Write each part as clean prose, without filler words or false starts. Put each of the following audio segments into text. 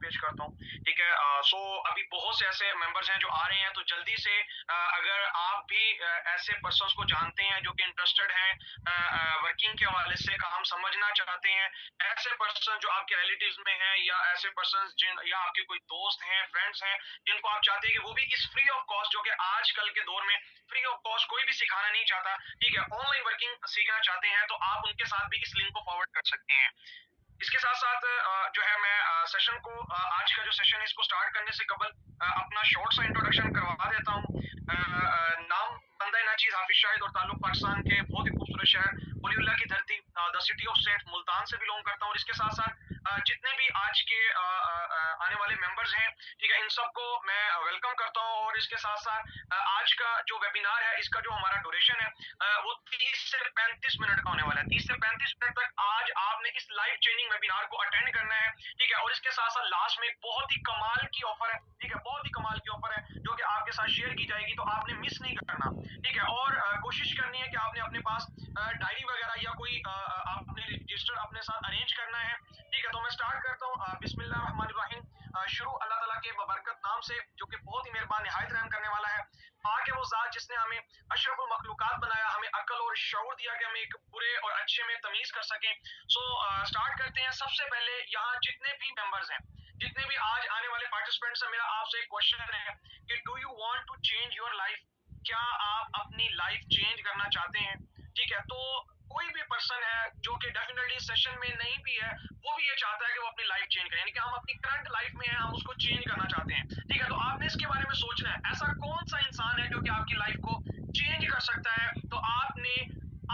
पेश करता हूँ। ठीक है, सो अभी बहुत से ऐसे मेंबर्स हैं जो आ रहे हैं, तो जल्दी से अगर आप भी ऐसे पर्सन्स को जानते हैं जो कि इंटरेस्टेड हैं वर्किंग के हवाले से, काम समझना चाहते हैं, ऐसे पर्सन जो आपके रिलेटिव्स में हैं या ऐसे पर्सन जिन या आपके कोई दोस्त हैं, फ्रेंड्स हैं, जिनको आप चाहते हैं कि वो भी इस फ्री ऑफ कॉस्ट, जो कि आजकल के दौर में फ्री ऑफ कॉस्ट कोई भी सिखाना नहीं चाहता, ठीक है, ऑनलाइन वर्किंग सीखना चाहते हैं, तो आप उनके साथ भी इस लिंक को फॉरवर्ड कर सकते हैं। इसके साथ साथ जो है मैं सेशन को आज का जो सेशन है इसको स्टार्ट करने से कबल अपना शॉर्ट सा इंट्रोडक्शन करवा देता हूँ। नाम बंदा नाचीज हाफिज शाहिद और ताल्लुक पाकिस्तान के बहुत ही खूबसूरत शहर वलीउल्लाह की धरती the city of saint Multan से बिलोंग करता हूँ। और इसके साथ साथ जितने भी आज के आने वाले मेंबर्स हैं, ठीक है, इन सबको मैं वेलकम करता हूँ। और इसके साथ साथ आज का जो वेबिनार है, इसका जो हमारा ड्यूरेशन है वो 30 से 35 मिनट का होने वाला है। 30 से 35 मिनट तक आज आपने इस लाइफ चेंजिंग वेबिनार को अटेंड करना है, ठीक है। और इसके साथ साथ लास्ट में एक बहुत ही कमाल की ऑफर है, ठीक है, बहुत ही कमाल की ऑफर है जो कि आपके साथ शेयर की जाएगी, तो आपने मिस नहीं करना, ठीक है। और कोशिश करनी है कि आपने अपने पास डायरी वगैरह या कोई आपने रजिस्टर अपने साथ अरेंज करना है, ठीक है। तो मैं स्टार्ट करता हूँ। बिस्मिल्लाहिर्रहमानिर्रहीम। शुरू अल्लाह ताला के बबरकत नाम से, जो कि बहुत ही मेहरबान निहायत रहम करने वाला है। पाक है वो ज़ात जिसने हमें अशरफुल मखलूकात बनाया, हमें अक्ल और शऊर दिया कि हम एक बुरे और अच्छे में तमीज कर सकें। सो स्टार्ट करते हैं। सबसे पहले यहाँ जितने भी मेंबर्स हैं, जितने भी आज आने वाले पार्टिसिपेंट्स हैं, मेरा आपसे एक क्वेश्चन है कि do you want to change your life? क्या आप अपनी लाइफ चेंज करना चाहते हैं? ठीक है, तो कोई भी पर्सन है जो कि डेफिनेटली सेशन में नहीं भी है, वो भी ये चाहता है कि वो अपनी लाइफ चेंज करे, यानी कि हम अपनी करंट लाइफ में है, हम उसको चेंज करना चाहते हैं, ठीक है। तो आपने इसके बारे में सोचना है, ऐसा कौन सा इंसान है जो कि आपकी लाइफ को चेंज कर सकता है। तो आपने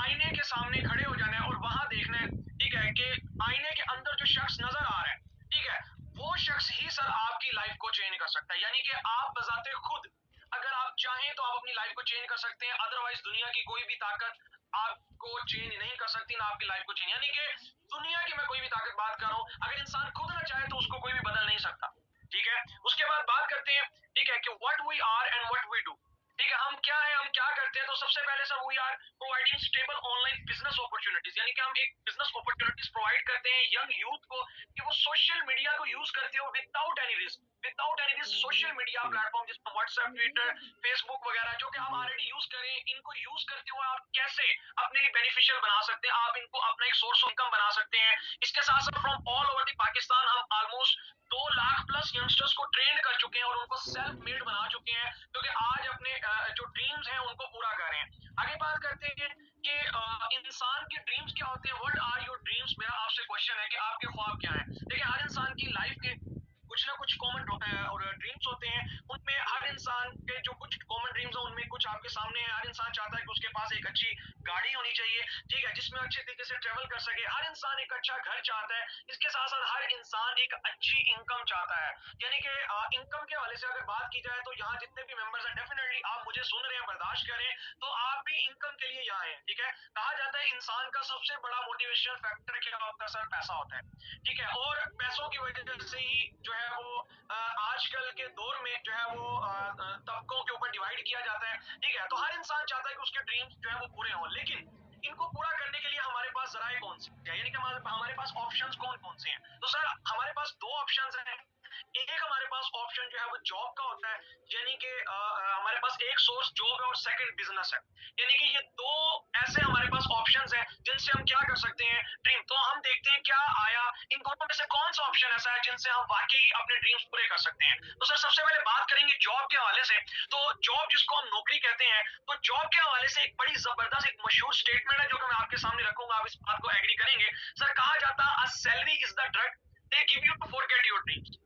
आईने के सामने खड़े हो जाना है और वहां देखना है, ठीक है, कि आईने के अंदर जो शख्स नजर आ रहा है, ठीक है, वो शख्स ही सर आपकी लाइफ को चेंज कर सकता है। यानी कि आप बजाते खुद अगर आप चाहें तो आप अपनी लाइफ को चेंज कर सकते हैं, अदरवाइज दुनिया की कोई भी ताकत आपको चेंज नहीं कर सकती, ना आपकी लाइफ को चेंज, यानी कि दुनिया की मैं कोई भी ताकत बात कर रहा हूं, अगर इंसान खुद ना चाहे तो उसको कोई भी बदल नहीं सकता, ठीक है। उसके बाद बात करते हैं, ठीक है, कि what we are and what we do, ठीक है, हम क्या है, हम क्या करते हैं। तो सबसे पहले sir we are providing stable online business opportunities, यानी कि हम एक बिजनेस अपॉर्चुनिटीज प्रोवाइड करते हैं यंग यूथ को कि वो सोशल मीडिया को यूज करते हो without any risk, without any risk. Social media platform जिसमें व्हाट्सएप, ट्विटर, फेसबुक वगैरह जो कि हम ऑलरेडी यूज करें, इनको यूज करते हुए आप कैसे अपने लिए बेनिफिशियल बना सकते हैं, आप इनको अपना एक सोर्स ऑफ इनकम बना सकते हैं। इसके साथ साथ from all over the Pakistan हम ऑलमोस्ट 2 लाख प्लस यंगस्टर्स को ट्रेन कर चुके हैं और उनको सेल्फ मेड बना चुके हैं, क्योंकि आज अपने जो ड्रीम्स हैं उनको पूरा कर रहे हैं। आगे बात करते हैं कि इंसान के ड्रीम्स क्या होते हैं, व्हाट आर योर ड्रीम्स। मेरा आपसे क्वेश्चन है कि आपके ख्वाब क्या है। देखिए, हर इंसान की लाइफ के कुछ ना कुछ कॉमन और ड्रीम्स होते हैं, उनमें हर इंसान के जो कुछ कॉमन ड्रीम्स हैं उनमें कुछ आपके सामने है। हर इंसान चाहता है कि उसके पास एक अच्छी गाड़ी होनी चाहिए, ठीक है, जिसमें अच्छे तरीके से ट्रेवल कर सके। हर इंसान एक अच्छा घर चाहता है। इसके साथ साथ हर इंसान एक अच्छी इनकम चाहता है, यानी कि इनकम के हवाले से अगर बात की जाए तो यहाँ जितने भी मेंबर्स हैं, डेफिनेटली आप मुझे सुन रहे हैं, बर्दाश्त करें, तो आप भी इनकम के लिए यहाँ हैं, ठीक है। कहा जाता है इंसान का सबसे बड़ा मोटिवेशन फैक्टर क्या होता है सर? पैसा होता है, ठीक है। और पैसों की वजह से ही जो है वो आजकल के दौर में जो है वो तबकों के ऊपर डिवाइड किया जाता है, ठीक है। तो हर इंसान चाहता है कि उसके ड्रीम्स जो है वो पूरे हों, लेकिन इनको पूरा करने के लिए हमारे पास जराए कौन से हैं, यानी कि हमारे पास ऑप्शंस कौन कौन से हैं। तो सर हमारे पास 2 ऑप्शंस हैं। एक हमारे पास ऑप्शन जो है वो जॉब का होता है, यानी कि हमारे पास एक सोर्स जॉब है और सेकंड बिजनेस है, यानी कि ये 2 ऐसे हमारे पास ऑप्शंस हैं जिनसे हम क्या कर सकते हैं, ड्रीम। तो हम देखते हैं क्या आया इन दोनों में से कौन सा ऑप्शन ऐसा है जिनसे हम वाकई अपने ड्रीम्स पूरे कर सकते हैं। तो सर सबसे पहले बात करेंगे जॉब के हवाले से। तो जॉब जिसको हम नौकरी कहते हैं, तो जॉब के हवाले से एक बड़ी जबरदस्त एक मशहूर स्टेटमेंट है जो कि मैं आपके सामने रखूंगा, आप इस बात को एग्री करेंगे। सर कहा जाता है salary is the drug they give you to forget your dreams,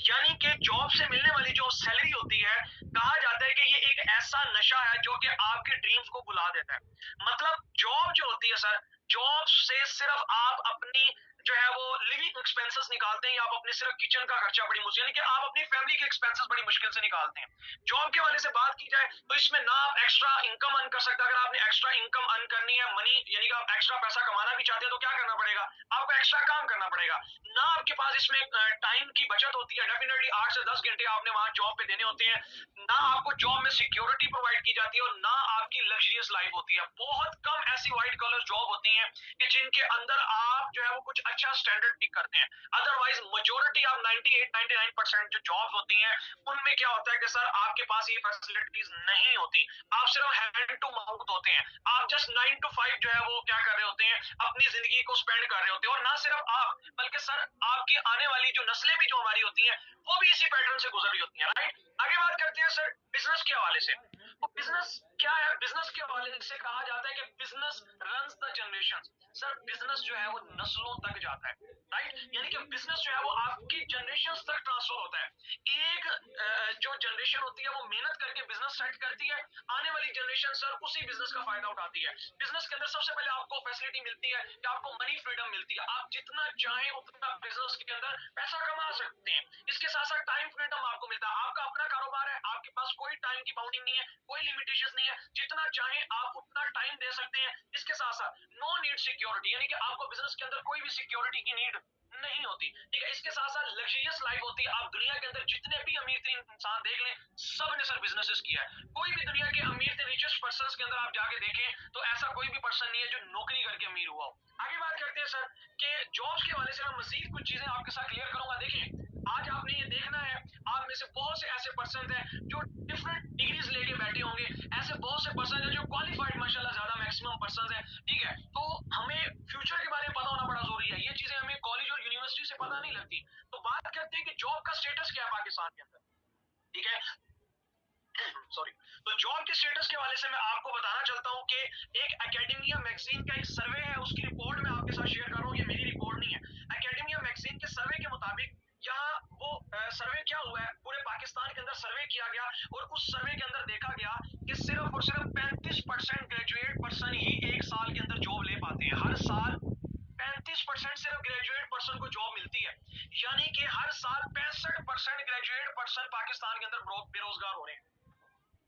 यानी कि जॉब से मिलने वाली जो सैलरी होती है, कहा जाता है कि ये एक ऐसा नशा है जो कि आपके ड्रीम्स को बुला देता है। मतलब जॉब जो होती है सर, जॉब से सिर्फ आप अपनी जो है वो लिविंग एक्सपेंसेस निकालते हैं, या आप अपने सिर्फ किचन का खर्चा बड़ी मुश्किल, यानी कि आप अपनी फैमिली के एक्सपेंसेस बड़ी मुश्किल से निकालते हैं। जॉब के वाले से बात की जाए तो इसमें ना आप एक्स्ट्रा इनकम अर्न कर सकते हैं। अगर आपने एक्स्ट्रा इनकम अर्न करनी है, मनी यानी कि आप एक्स्ट्रा पैसा कमाना भी चाहते हैं, तो क्या करना पड़ेगा? आपको एक्स्ट्रा काम करना पड़ेगा। ना आपके पास इसमें टाइम की बचत होती है, डेफिनेटली 8 से 10 घंटे आपने वहां जॉब पे देने होते हैं। ना आपको जॉब में सिक्योरिटी प्रोवाइड की जाती है और ना आपकी लग्जरियस लाइफ होती है। बहुत कम ऐसी व्हाइट कॉलर जॉब होती हैं कि जिनके अंदर आप जो है वो कुछ अच्छा स्टैंडर्ड पिक करते हैं। अदरवाइज मेजोरिटी आप 98-99% जो जॉब होती हैं उनमें क्या होता है कि सर आपके पास ये फैसिलिटीज नहीं होती, आप सिर्फ हैंड टू माउथ होते हैं, आप जस्ट 9 to 5 जो है वो क्या कर रहे होते हैं, अपनी जिंदगी को स्पेंड कर रहे होते हैं। और ना सिर्फ आप बल्कि सर आपकी आने वाली जो नस्लें भी जो हमारी होती हैं वो भी इसी पैटर्न से गुजर रही होती हैं, राइट। आगे बात करते हैं सर बिजनेस के हवाले से। तो बिजनेस क्या है, बिजनेस के हवाले से कहा जाता है कि business runs the generation. Sir business जो है वो नस्लों तक जाता है, राइट। यानी कि बिजनेस जो है वो आपकी जनरेशन तक ट्रांसफर होता है। एक जो जनरेशन होती है वो मेहनत करके बिजनेस सेट करती है, आने वाली जनरेशन सर उसी बिजनेस का फायदा उठाती है। बिजनेस के अंदर सबसे पहले आपको फैसिलिटी मिलती है कि आपको मनी फ्रीडम मिलती है, आप जितना चाहें उतना बिजनेस के अंदर पैसा कमा सकते हैं। इसके साथ साथ टाइम फ्रीडम आपको मिलता है, आपका अपना कारोबार है, आपके पास कोई टाइम की बाउंडिंग नहीं है, कोई लिमिटेशन नहीं है, जितना चाहें आप उतना टाइम दे सकते हैं। इसके साथ साथ नो नीड सिक्योरिटी, यानी कि आपको बिजनेस के अंदर कोई भी सिक्योरिटी की नीड नहीं होती, ठीक है। इसके साथ साथ लग्जरियस लाइफ होती है। आप दुनिया के अंदर जितने भी अमीर तरीन इंसान देख लें, सब ने सर बिजनेसेस किया है। कोई भी दुनिया के अमीर से रिचेस्ट पर्सन के अंदर आप जाके देखें तो ऐसा कोई भी पर्सन नहीं है जो नौकरी करके अमीर हुआ हो। आगे बात करते हैं सर कि जॉब्स के हवाले से मैं मजीद कुछ चीजें आपके साथ क्लियर करूंगा। देखिए आज आपने ये देखना है, आप में से बहुत से ऐसे पर्सन हैं जो डिफरेंट डिग्रीज लेके बैठे होंगे, ऐसे बहुत से पर्सन हैं जो क्वालिफाइड माशाल्लाह ज्यादा मैक्सिमम पर्सन हैं, ठीक है। तो हमें फ्यूचर के बारे में पता होना बड़ा जरूरी है, ये चीजें हमें कॉलेज और यूनिवर्सिटी से पता नहीं लगती। तो बात करते हैं कि जॉब का स्टेटस क्या है पाकिस्तान के अंदर, ठीक है। सॉरी। तो जॉब के स्टेटस के हवाले से मैं आपको बताना चाहता हूं कि एक एकेडमिया मैगजीन का एक सर्वे है, उसकी रिपोर्ट मैं आपके साथ शेयर कर रहा हूं, ये मेरी रिपोर्ट नहीं है। एकेडमिया मैगजीन के सर्वे के मुताबिक यहाँ वो सर्वे क्या हुआ है, पूरे पाकिस्तान के अंदर सर्वे किया गया और उस सर्वे के अंदर देखा गया कि सिर्फ और सिर्फ 35% ग्रेजुएट पर्सन ही एक साल के अंदर जॉब ले पाते हैं। हर साल 35% सिर्फ ग्रेजुएट पर्सन को जॉब मिलती है, यानी कि हर साल 65% ग्रेजुएट पर्सन पाकिस्तान के अंदर बेरोजगार हो रहे हैं।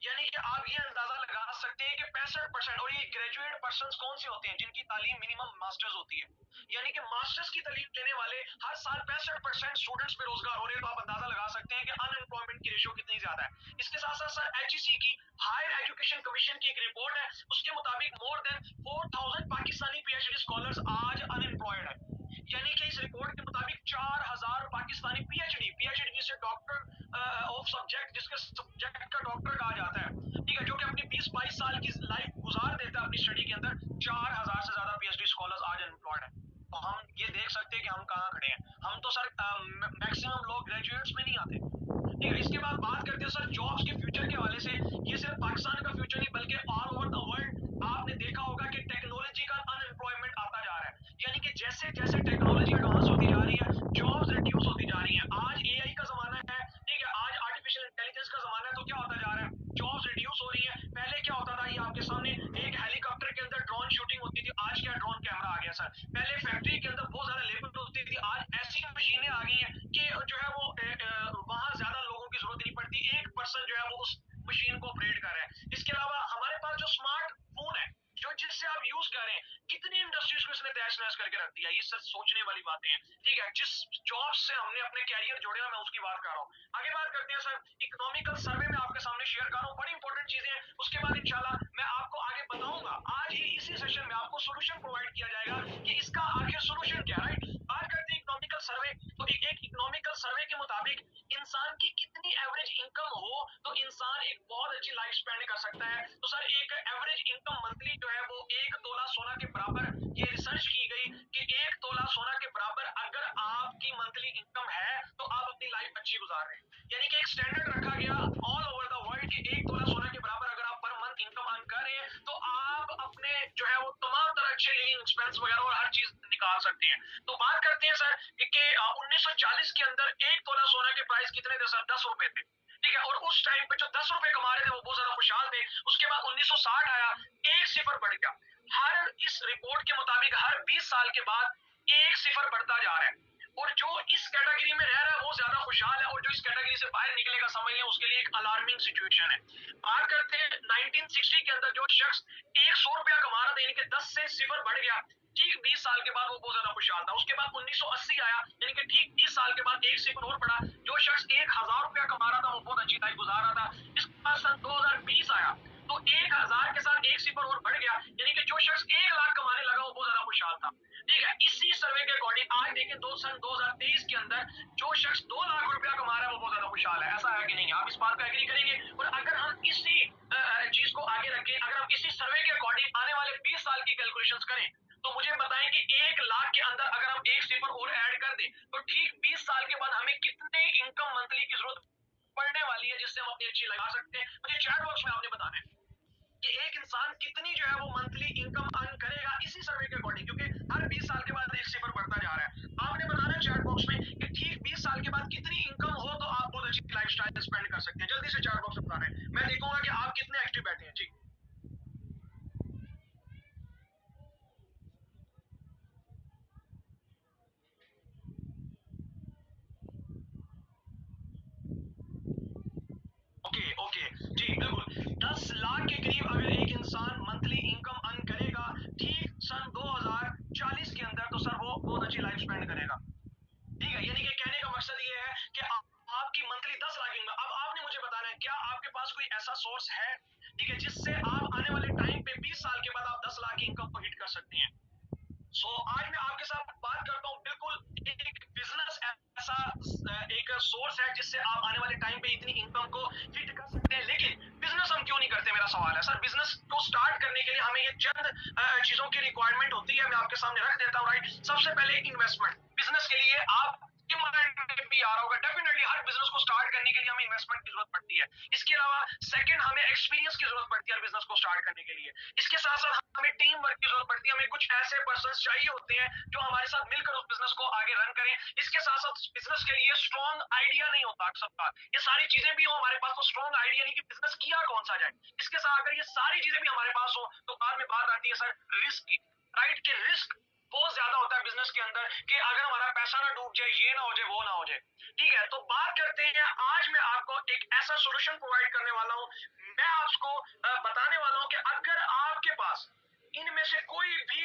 यानी कि आप ये अंदाजा लगा सकते हैं कि 65%, और ये ग्रेजुएट पर्सन कौन से होते हैं, जिनकी तालीम मिनिमम मास्टर्स होती है, यानी कि मास्टर्स की तालीम लेने वाले हर साल 65% स्टूडेंट्स बेरोजगार हो रहे हैं। तो आप अंदाजा लगा सकते हैं कि अनएम्प्लॉयमेंट की रेशियो कितनी ज्यादा है। इसके साथ साथ सर HEC की हायर एजुकेशन कमीशन की एक रिपोर्ट है, उसके मुताबिक more than 4000 Pakistani PhD scholars आज अनएम्प्लॉयड है। यानी कि इस रिपोर्ट के मुताबिक 4000 पाकिस्तानी PhD से डॉक्टर ऑफ सब्जेक्ट, जिसके सब्जेक्ट का डॉक्टर कहा जाता है, ठीक है, जो कि अपनी 20-22 साल की लाइफ गुजार देता है अपनी स्टडी के अंदर, 4000 से ज्यादा PhD स्कॉलर्स आज अनएम्प्लॉयड है। तो हम ये देख सकते हैं कि हम कहाँ खड़े हैं। हम तो सर मैक्सिमम लोग ग्रेजुएट्स में नहीं आते, ठीक है। इसके बाद बात करते हैं सर जॉब्स के फ्यूचर के हवाले से। ये सिर्फ पाकिस्तान का फ्यूचर नहीं बल्कि ऑल ओवर द वर्ल्ड आपने देखा होगा कि टेक्नोलॉजी का अनएम्प्लॉयमेंट आता जा रहा है, यानी कि जैसे जैसे टेक्नोलॉजी एडवांस होती जा रही है जॉब्स रिड्यूस होती जा रही है। आज AI का जमाना है, ठीक है, आज आर्टिफिशियल इंटेलिजेंस का जमाना है, तो क्या होता जा रहा है, जॉब्स रिड्यूस हो रही है। पहले क्या होता था, ये आपके सामने एक हेलीकॉप्टर के अंदर ड्रोन शूटिंग होती थी, आज क्या ड्रोन कैमरा आ गया सर। पहले फैक्ट्री के अंदर बहुत ज्यादा लेबर होती थी, आज ऐसी मशीनें आ गई हैं कि जो है वो वहां ज्यादा लोगों की जरूरत नहीं पड़ती, एक पर्सन जो है वो उस मशीन को ऑपरेट कर रहे हैं। इसके अलावा हमारे पास जो स्मार्ट फोन है, जो जिससे आप यूज कर रहे हैं, कितनी इंडस्ट्रीज को इसने तहस नहस करके रख दिया। ये सर सोचने वाली बातें हैं, ठीक है। जिस जॉब से हमने अपने कैरियर जोड़े हैं मैं उसकी बात कर रहा हूँ। आगे बात करते हैं सर इकोनॉमिकल सर्वे में आपके सामने शेयर कर रहा हूँ, बड़ी इंपॉर्टेंट चीजें हैं। उसके बाद इंशाल्लाह मैं आपको आगे बताऊंगा, आज ही इसी सेशन में आपको सोल्यूशन प्रोवाइड किया जाएगा कि इसका आखिर सोल्यूशन क्या है, राइट। बात करते हैं इकोनॉमिकल सर्वे। तो एक इकोनॉमिकल सर्वे के मुताबिक इंसान की कितनी एवरेज इनकम हो तो इंसान एक बहुत अच्छी लाइफ स्पेंड कर सकता है। तो सर एक एवरेज इनकम मंथली जो है वो 1 तोला सोना के बराबर, ये रिसर्च की गई कि 1 तोला सोना के बराबर अगर आपकी मंथली इनकम है तो आप अपनी लाइफ अच्छी गुजार रहे हैं। यानी कि एक स्टैंडर्ड रखा गया ऑल ओवर द वर्ल्ड कि 1 तोला सोना के बराबर अगर आप पर मंथ इनकम अर्न कर रहे हैं तो आप अपने जो है वो तमाम तरह अच्छे लिविंग एक्सपेंस वगैरह और हर चीज निकाल सकते हैं। तो बात करते हैं सर कि 1940 के अंदर 1 तोला सोना के प्राइस कितने थे सर, 10 रुपए थे, ठीक है। और उस टाइम पे जो 10 रुपए कमा रहे थे वो बहुत ज्यादा खुशहाल थे। उसके बाद 1960 आया, एक सिफर बढ़ गया। हर इस रिपोर्ट के मुताबिक हर 20 साल के बाद एक सिफर बढ़ता जा रहा है, और जो इस कैटेगरी में रह रहा है वो ज्यादा खुशहाल है, और जो इस कैटेगरी से बाहर निकलेगा समझ लें उसके लिए एक अलार्मिंग सिचुएशन है। बात करते हैं 1960 के अंदर जो शख्स 100 रुपया कमा रहा था, यानी कि 10 से सिफर बढ़ गया, ठीक 20 साल के बाद वो बहुत ज्यादा खुशहाल था। उसके बाद 1980 आया, यानी कि ठीक 20 साल के बाद एक सिफर और बढ़ा, जो शख्स 1000 रुपया कमा रहा था वो बहुत अच्छी लाइफ गुजार रहा था। इसके बाद सन 2020 आया तो 1000 के साथ एक सिफर और बढ़ गया, यानी कि जो शख्स 1 लाख कमाने लगा वो बहुत ज्यादा खुशहाल था। ठीक है, इसी सर्वे के अकॉर्डिंग आज देखें सन 2023 के अंदर जो शख्स 2 लाख रुपया कमा रहा है वो बहुत ज्यादा खुशहाल है। ऐसा है कि नहीं? आप इस बात को एग्री करेंगे? और अगर हम इसी चीज को आगे रखें, अगर हम इसी सर्वे के अकॉर्डिंग आने वाले 20 साल की कैलकुलेशंस करें, तो मुझे बताएं कि 1 लाख के अंदर अगर हम एक सिफर और ऐड कर दें तो ठीक 20 साल के बाद हमें कितने इनकम मंथली की जरूरत पड़ने वाली है जिससे हम अपनी अच्छी लगा सकते हैं। मुझे चैट बॉक्स में आपने बताना है कि एक इंसान कितनी जो है वो मंथली इनकम अर्न करेगा इसी सर्वे के अकॉर्डिंग, क्योंकि हर 20 साल के बाद एक सिफर बढ़ता जा रहा है। आपने बताना है चैट बॉक्स में कि ठीक 20 साल के बाद कितनी इनकम हो तो आप बहुत अच्छी लाइफस्टाइल स्पेंड कर सकते हैं। जल्दी से चैट बॉक्स में बताना है, मैं देखूंगा कि आप कितने एक्टिव बैठे हैं। जी ओके ओके, जी बिल्कुल। 10 लाख के करीब अगर एक इंसान मंथली इनकम अर्न करेगा ठीक सन 2040 के अंदर, तो सर वो बहुत अच्छी लाइफ स्पेंड करेगा। ठीक है, यानी कि कहने का मकसद ये है कि आपकी मंथली 10 लाख इनकम। अब आपने मुझे बताना है क्या आपके पास कोई ऐसा सोर्स है, ठीक है, जिससे आप आने वाले टाइम पे 20 साल के बाद आप 10 लाख की इनकम को हिट कर सकते हैं। आज मैं आपके साथ बात करता हूँ बिल्कुल एक बिजनेस ऐसा एक सोर्स है जिससे आप आने वाले टाइम पे इतनी इनकम को हिट कर सकते हैं। लेकिन बिजनेस हम क्यों नहीं करते, मेरा सवाल है सर। बिजनेस को स्टार्ट करने के लिए हमें ये चंद चीजों की रिक्वायरमेंट होती है, मैं आपके सामने रख देता हूँ। राइट, सबसे पहले इन्वेस्टमेंट। बिजनेस के लिए आप भी आ रहा होगा, डेफिनेटली हर बिजनेस को स्टार्ट करने के लिए हमें इन्वेस्टमेंट की जरूरत पड़ती है। इसके अलावा सेकंड, हमें एक्सपीरियंस की जरूरत पड़ती है बिजनेस को स्टार्ट करने के लिए। इसके साथ साथ हमें टीम वर्क की जरूरत पड़ती है, हमें कुछ ऐसे पर्सन चाहिए होते हैं जो हमारे साथ मिलकर उस बिजनेस को आगे रन करें। इसके साथ साथ बिजनेस के लिए स्ट्रॉन्ग आइडिया नहीं होता सबका, ये सारी चीजें भी हो हमारे पास तो स्ट्रॉन्ग आइडिया नहीं कि बिजनेस किया कौन सा जाए। इसके साथ अगर ये सारी चीजें भी हमारे पास हो तो बाद में बात आती है सर रिस्क की। राइट, के रिस्क बहुत ज्यादा होता है बिजनेस के अंदर कि अगर हमारा पैसा ना डूब जाए, ये ना हो जाए, वो ना हो जाए। ठीक है, तो बात करते हैं, आज मैं आपको एक ऐसा सॉल्यूशन प्रोवाइड करने वाला हूं। मैं आपको बताने वाला हूं कि अगर आपके पास इनमें से कोई भी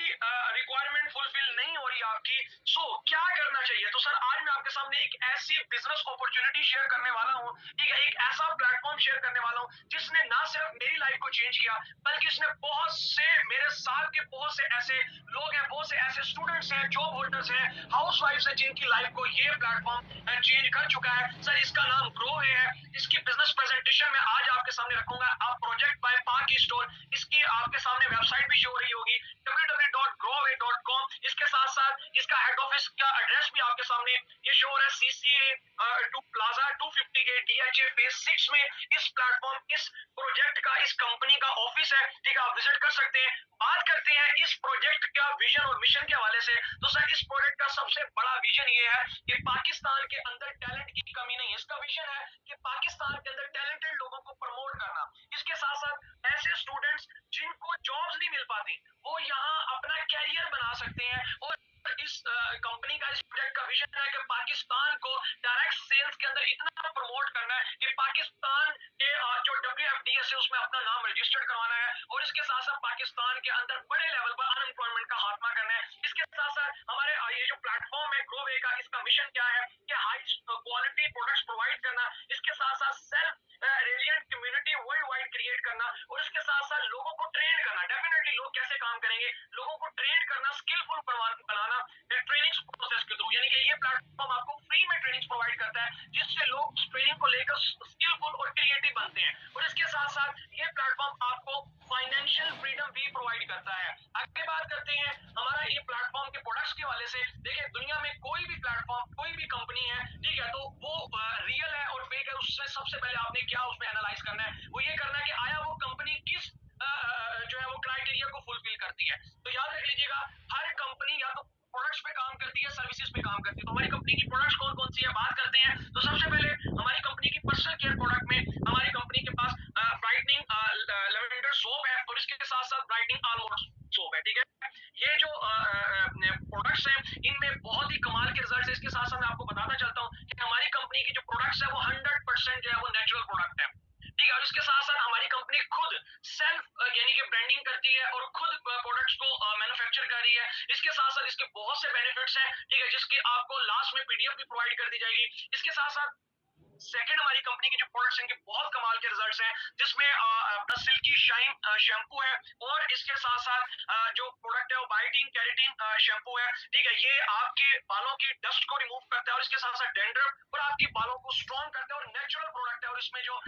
रिक्वायरमेंट फुलफिल नहीं हो रही आपकी, सो क्या करना चाहिए। तो सर आज मैं आपके सामने एक ऐसी बिजनेस अपॉर्चुनिटी शेयर करने वाला हूं, ठीक है, एक ऐसा प्लेटफॉर्म शेयर करने वाला हूं जिसने ना सिर्फ मेरी लाइफ को चेंज किया, बल्कि इसने बहुत से मेरे साथ के बहुत से ऐसे लोग हैं, बहुत से ऐसे स्टूडेंट्स हैं, जॉब होल्डर्स हैं, हाउस वाइफ है, जिनकी लाइफ को ये प्लेटफॉर्म चेंज कर चुका है। सर इसका नाम ग्रो है। इसकी बिजनेस प्रेजेंटेशन में आज आपके सामने रखूंगा। आप प्रोजेक्ट बाय पार्क स्टोर, इसकी आपके सामने वेबसाइट भी शो हो रही होगी www.growway.com। इसके साथ साथ इसका हेड ऑफिस का एड्रेस भी आपके सामने ये शो हो रहा है, CCA to plaza 258 DHA phase 6 में। इस प्लेटफॉर्म, इस प्रोजेक्ट का, इस कंपनी का ऑफिस है, ठीक है, आप विजिट कर सकते हैं। बात करते हैं इस प्रोजेक्ट का विजन और मिशन के हवाले से। तो सर इस प्रोजेक्ट का सबसे बड़ा विजन ये है कि पाकिस्तान के अंदर टैलेंट की कमी नहीं है। इसका विजन है कि पाकिस्तान के अंदर टैलेंटेड लोगों को प्रमोट करना। इसके साथ साथ ऐसे स्टूडेंट्स जिनको जॉब्स नहीं मिल पाती, वो यहाँ अपना कैरियर बना सकते हैं। और इस कंपनी का, इस प्रोजेक्ट का विजन है कि पाकिस्तान को डायरेक्ट सेल्स के अंदर इतना प्रमोट करना है कि पाकिस्तान के जो WFDS है उसमें अपना नाम रजिस्टर्ड करवाना है। और इसके साथ साथ पाकिस्तान के अंदर बड़े लेवल पर अनएम्प्लॉयमेंट का खात्मा करना है। इसके साथ साथ हमारे ये जो प्लेटफॉर्म है ग्रोवे का, इसका मिशन क्या है कि हाई क्वालिटी प्रोडक्ट्स प्रोवाइड करना। इसके साथ साथ self reliant community world wide create करना। और इसके साथ साथ लोगों को ट्रेन करना। डेफिनेटली लोग कैसे काम करेंगे, लोगों को ट्रेन करना, स्किलफुल बनाना ट्रेनिंग प्रोसेस के थ्रू। यानी कि ये प्लेटफॉर्म आपको फ्री में ट्रेनिंग प्रोवाइड करता है जिससे लोग ट्रेनिंग को लेकर स्किलफुल और क्रिएटिव बनते हैं। और इसके साथ साथ ये प्लेटफॉर्म आपको फाइनेंशियल फ्रीडम भी प्रोवाइड करता है। आगे बात करते हैं हमारा ये प्लेटफॉर्म के प्रोडक्ट्स के वाले से। देखिए दुनिया में कोई भी प्लेटफॉर्म, कोई भी कंपनी है, ठीक है, तो वो रियल है और फेक है, उससे सबसे पहले आपने क्या उसमें एनालाइज करना है, वो ये करना है कि आया वो कंपनी किस जो है वो क्राइटेरिया को फुलफिल करती है। तो याद रख लीजिएगा, हर कंपनी या तो प्रोडक्ट्स पे काम करती है, सर्विसेज पे काम करती है। तो हमारी कंपनी की प्रोडक्ट्स कौन कौन सी है बात करते हैं। तो सबसे पहले हमारी कंपनी की पर्सनल केयर प्रोडक्ट में हमारी कंपनी के पास ब्राइटनिंग लेवेंडर सोप है और इसके साथ साथ ब्राइटनिंग आलमंड सोप है। ठीक है, ये जो प्रोडक्ट्स हैं इनमें बहुत ही कमाल के रिजल्ट है। इसके साथ साथ मैं आपको बताना चाहता हूँ कि हमारी कंपनी की जो प्रोडक्ट्स है वो 100% जो है वो नेचुरल प्रोडक्ट है। ठीक है, और इसके साथ साथ हमारी कंपनी खुद सेल्फ यानी कि ब्रांडिंग करती है और खुद प्रोडक्ट्स को मैन्युफैक्चर कर रही है। इसके साथ साथ इसके बहुत से बेनिफिट्स हैं, ठीक है, जिसकी आपको लास्ट में PDF भी प्रोवाइड कर दी जाएगी। इसके साथ साथ सेकंड हमारी कंपनी के जो प्रोडक्ट्स हैं इनके बहुत कमाल के रिजल्ट्स हैं, जिसमें अपना सिल्की शाइन शैम्पू है, और इसके साथ साथ जो प्रोडक्ट है वो बायोटीन केराटिन शैम्पू है। ठीक है, ये आपके बालों की डस्ट को रिमूव करता है, और इसके साथ साथ डैंड्रफ और आपके बालों को स्ट्रॉन्ग करता है, और नेचुरल प्रोडक्ट है, और इसमें जो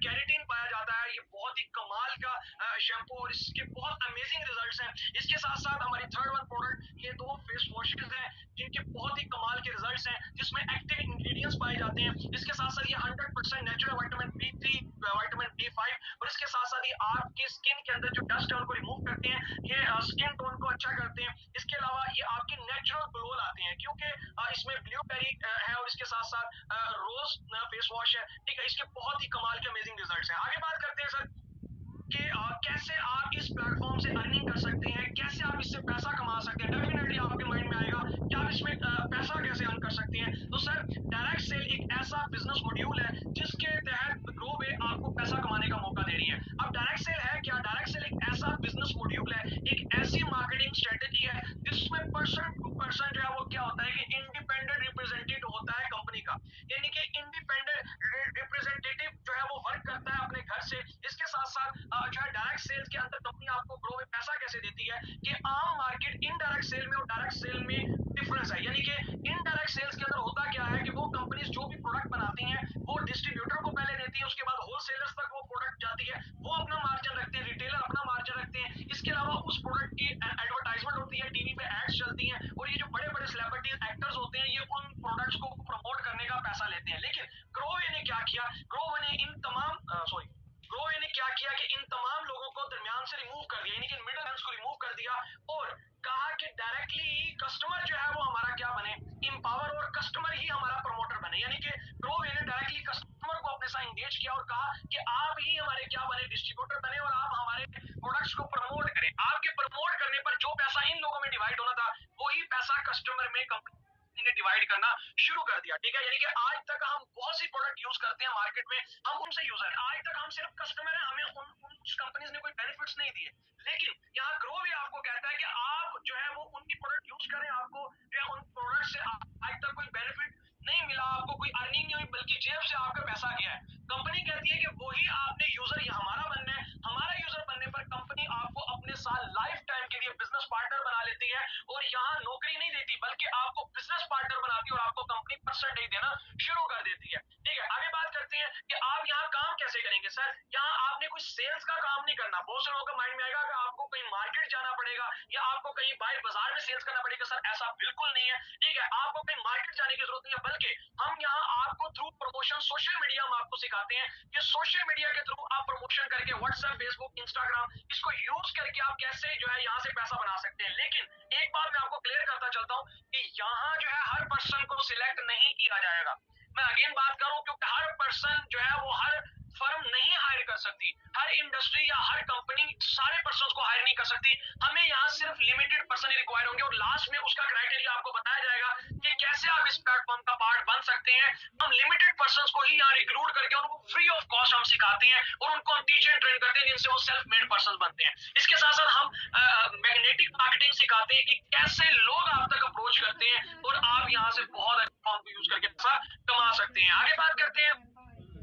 केराटिन पाया जाता है, ये बहुत ही कमाल का शैम्पू, और इसके बहुत अमेजिंग रिजल्ट्स हैं। इसके साथ साथ हमारी थर्ड वन प्रोडक्ट, ये दो फेस वॉशेज हैं जिनके बहुत ही कमाल के रिजल्ट्स हैं, जिसमें एक्टिव इंग्रेडिएंट्स पाए जाते हैं। इसके साथ साथ ये 100% natural vitamin B3, vitamin B5, और इसके साथ साथ ये आपकी स्किन के अंदर जो डस्ट है उनको रिमूव करते हैं, ये स्किन टोन को अच्छा करते हैं। इसके अलावा ये आपकी नेचुरल ग्लो लाते हैं, क्योंकि इसमें ब्लूबेरी है, और इसके साथ साथ रोज फेस वॉश है। ठीक है, इसके बहुत ही कमाल के अमेजिंग रिजल्ट्स हैं। आगे बात करते हैं सर कि कैसे आप इस प्लेटफॉर्म से अर्निंग कर सकते हैं, कैसे आप इससे पैसा कमा सकते हैं। डेफिनेटली आपके माइंड में आएगा कि आप इसमें पैसा कैसे अर्न कर सकते हैं। तो सर, डायरेक्ट सेल एक ऐसा बिजनेस मॉड्यूल है जिसके तहत ग्रोवे आपको पैसा कमाने का मौका दे रही है। अब डायरेक्ट सेल है क्या? डायरेक्ट सेल एक ऐसा बिजनेस मॉड्यूल है, एक ऐसी मार्केटिंग स्ट्रेटेजी है जिसमें पर्सन टू पर्सन जो है वो क्या होता है कि इंडिपेंडेंट रिप्रेजेंटेटिव होता है कंपनी का, यानी कि इंडिपेंडेंट रिप्रेजेंटेटिव जो है वो वर्क करता है अपने घर से। इसके साथ साथ जो है डायरेक्ट सेल्स के अंदर कंपनी आपको ग्रो में पैसा कैसे देती है कि आम मार्केट इनडायरेक्ट सेल में और डायरेक्ट सेल में डिफरेंस है। यानी कि इनडायरेक्ट सेल्स के अंदर होता क्या है कि वो कंपनीज जो भी प्रोडक्ट बनाती हैं वो डिस्ट्रीब्यूटर को पहले देती है, उसके बाद होलसेलर्स तक वो प्रोडक्ट जाती है, वो अपना मार्जिन रखते हैं, रिटेलर अपना मार्जिन रखते हैं। इसके अलावा उस प्रोडक्ट की एडवर्टाइजमेंट होती है, टीवी पे एड्स चलती हैं, और ये जो बड़े बड़े सेलिब्रिटीज एक्टर्स होते हैं ये उन प्रोडक्ट्स को प्रमोट करने का पैसा लेते हैं। लेकिन ग्रोवे ने क्या किया? ग्रोवे ने इन तमाम सॉरी ग्रोवे ने क्या किया कि इन तमाम लोगों को दरमियान से रिमूव कर दिया, यानी कि मिडिल मैन को रिमूव कर दिया, और कहा कि डायरेक्टली कस्टमर जो है वो हमारा क्या बने, इंपावर, और कस्टमर ही हमारा प्रमोटर बने। यानी कि ग्रोवे ने डायरेक्टली कस्टमर को अपने साथ इंगेज किया और कहा कि आप ही हमारे क्या बने, डिस्ट्रीब्यूटर बने, और आप हमारे प्रोडक्ट्स को प्रमोट करें। आपके प्रमोट करने पर जो पैसा इन लोगों में डिवाइड होना था वही पैसा कस्टमर में कंपनी ने डिवाइड करना शुरू कर दिया। ठीक है, यानी कि आज तक हम बहुत सी प्रोडक्ट यूज करते हैं मार्केट में, हम उनसे यूजर है, आज तक हम सिर्फ कस्टमर है, हमें उन कंपनीज ने कोई बेनिफिट्स नहीं दिए। लेकिन यहाँ ग्रो भी आपको कहता है कि आप जो है वो उनकी प्रोडक्ट यूज करें, आपको जो है उन प्रोडक्ट से आज तक कोई बेनिफिट नहीं मिला, आपको कोई अर्निंग नहीं हुई, बल्कि जेब से आपका पैसा गया है। कंपनी कहती है कि वही आपने यूजर हमारा बनना है, हमारा यूजर बनने पर कंपनी आपको अपने साथ लाइफ टाइम के लिए बिजनेस पार्टनर बना लेती है, और यहाँ नौकरी नहीं देती बल्कि आपको बिजनेस पार्टनर बनाती है, और आपको कंपनी परसेंटेज देना शुरू कर देती है। ठीक है, आगे बात करते हैं कि आप यहाँ काम कैसे करेंगे। सर, यहाँ आपने कोई सेल्स का काम नहीं करना। बहुत से लोगों का माइंड में आएगा कि आपको कहीं मार्केट जाना पड़ेगा या आपको कहीं बाहर बाजार में सेल्स करना पड़ेगा। सर, ऐसा बिल्कुल नहीं है। ठीक है, आपको कहीं मार्केट जाने की जरूरत नहीं है, बल्कि हम यहाँ आपको थ्रू प्रमोशन सोशल मीडिया में आपको सिखाते हैं कि सोशल मीडिया के थ्रू आप प्रमोशन करके व्हाट्सएप, फेसबुक, इंस्टाग्राम, इसको यूज करके आप कैसे जो है यहाँ से पैसा बना सकते हैं। लेकिन एक बात मैं आपको क्लियर करता चलता हूँ कि यहाँ जो है हर पर्सन को सिलेक्ट नहीं किया जाएगा। मैं अगेन बात करूं, क्योंकि हर पर्सन जो है वो हर फर्म नहीं हायर कर सकती, हर इंडस्ट्री या हर कंपनी सारे पर्सन को हायर नहीं कर सकती। हमें यहाँ सिर्फ लिमिटेड पर्सन ही रिक्वायर होंगे, और लास्ट में उसका क्राइटेरिया आपको बताया जाएगा कि कैसे आप इस प्लेटफॉर्म का पार्ट बन सकते हैं। हम लिमिटेड पर्सन को ही यहाँ रिक्रूट करके उनको फ्री ऑफ कॉस्ट हम सिखाते हैं, और उनको हम टीच एंड ट्रेन करते हैं, जिनसे वो सेल्फ मेड पर्सन बनते हैं। इसके साथ साथ हम मैग्नेटिक मार्केटिंग सिखाते हैं कि कैसे लोग आप तक अप्रोच करते हैं, और आप यहाँ से बहुत अच्छा यूज करके पैसा कमा सकते हैं। आगे बात करते हैं